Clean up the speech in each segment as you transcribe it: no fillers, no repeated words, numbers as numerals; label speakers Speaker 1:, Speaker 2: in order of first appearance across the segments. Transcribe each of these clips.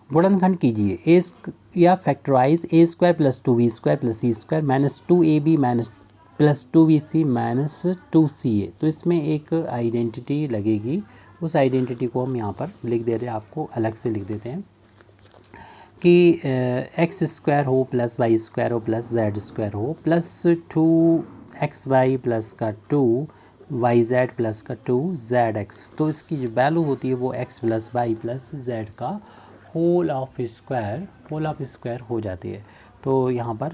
Speaker 1: गुणनखंड कीजिए ए या factorise a square plus 2b² plus c square minus 2ab minus plus 2bc minus 2ca। तो इसमें एक identity लगेगी, उस आइडेंटिटी को हम यहाँ पर लिख दे रहे हैं, आपको अलग से लिख देते हैं कि एक्स स्क्वायर हो प्लस वाई स्क्वायर हो प्लस जेड स्क्वायर हो प्लस 2xy प्लस का 2yz प्लस का 2zx। तो इसकी जो वैल्यू होती है वो x plus Y plus Z का होल ऑफ स्क्वायर हो जाती है। तो यहाँ पर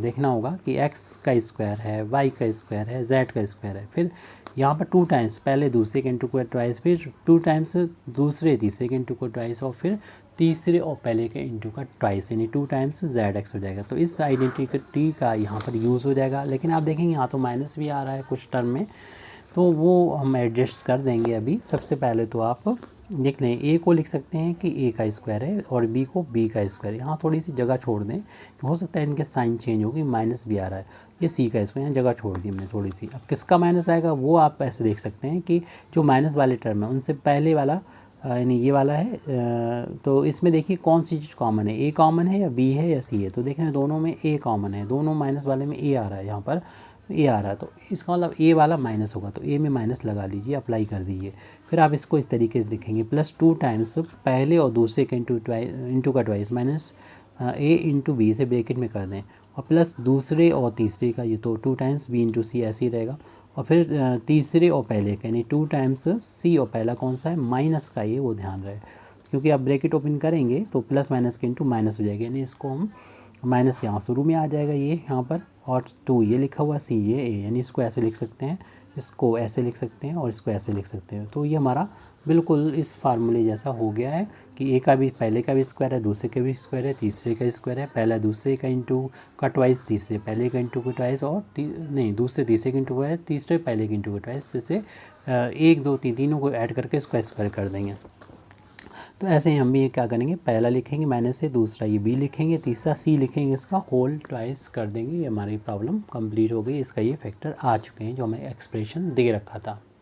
Speaker 1: देखना होगा कि x का स्क्वायर है, y का स्क्वायर है, z का स्क्वायर है, फिर यहाँ पर 2 टाइम्स पहले दूसरे के इंटू को ट्वाइस, फिर 2 टाइम्स दूसरे तीसरे के इंटू को ट्वाइस, और फिर तीसरे और पहले के इंटू का ट्वाइस, यानी 2 टाइम्स ZX हो जाएगा। तो इस आइडेंटिटी का यहाँ पर यूज़ हो जाएगा। लेकिन आप देखेंगे यहाँ तो माइनस भी आ रहा है कुछ टर्म में, तो वो हम एडजस्ट कर देंगे अभी। सबसे पहले तो आप लिख लें, ए को लिख सकते हैं कि ए का स्क्वायर है और बी को बी का स्क्वायर। यहाँ थोड़ी सी जगह छोड़ दें, हो सकता है इनके साइन चेंज होगी, माइनस भी आ रहा है, ये सी का स्क्वायर, यहाँ जगह छोड़ दी हमने थोड़ी सी। अब किसका माइनस आएगा वो आप ऐसे देख सकते हैं कि जो माइनस वाले टर्म है उनसे पहले वाला यानी ये वाला है। तो इसमें देखिए कौन सी चीज़ कॉमन है, ए कॉमन है या बी है या सी है। तो देख रहे हैं दोनों में ए कॉमन है, दोनों माइनस वाले में ए आ रहा है, यहाँ पर ए आ रहा है, तो इसका मतलब ए वाला माइनस होगा, तो ए में माइनस लगा लीजिए, अप्लाई कर दीजिए। फिर आप इसको इस तरीके से लिखेंगे, प्लस 2 टाइम्स पहले और दूसरे के इंटू का ट्वाइस माइनस ए इंटू बी से ब्रैकेट में कर दें, और प्लस दूसरे और तीसरे का, ये तो 2 टाइम्स बी इंटू सी ऐसे ही रहेगा, और फिर तीसरे और पहले का यानी 2 टाइम्स सी, और पहला कौन सा है माइनस का, ये वो ध्यान रहे, क्योंकि आप ब्रैकेट ओपन करेंगे तो प्लस माइनस के इंटू माइनस हो जाएगा, यानी इसको हम माइनस यहाँ शुरू में आ जाएगा ये यहाँ पर, और 2 ये लिखा हुआ सी ये ए, यानी इसको ऐसे लिख सकते हैं, इसको ऐसे लिख सकते हैं और इसको ऐसे लिख सकते हैं। तो ये हमारा बिल्कुल इस फार्मूले जैसा हो गया है कि ए का भी पहले का भी स्क्वायर है, दूसरे का भी स्क्वायर है, तीसरे का स्क्वायर है, पहला दूसरे का इंटू का ट्वाइस, तीसरे पहले का इंटू का ट्वाइस, और नहीं दूसरे तीसरे का इंटू का तीसरे पहले के इंटू का ट्वाइस, जैसे 1 2 3 तीनों को ऐड करके इसको स्क्वायर कर देंगे। तो ऐसे ही हम भी क्या करेंगे, पहला लिखेंगे माइनस से, दूसरा ये बी लिखेंगे, तीसरा सी लिखेंगे, इसका होल ट्वाइस कर देंगे। ये हमारी प्रॉब्लम कंप्लीट हो गई, इसका ये फैक्टर आ चुके हैं जो हमें एक्सप्रेशन दे रखा था।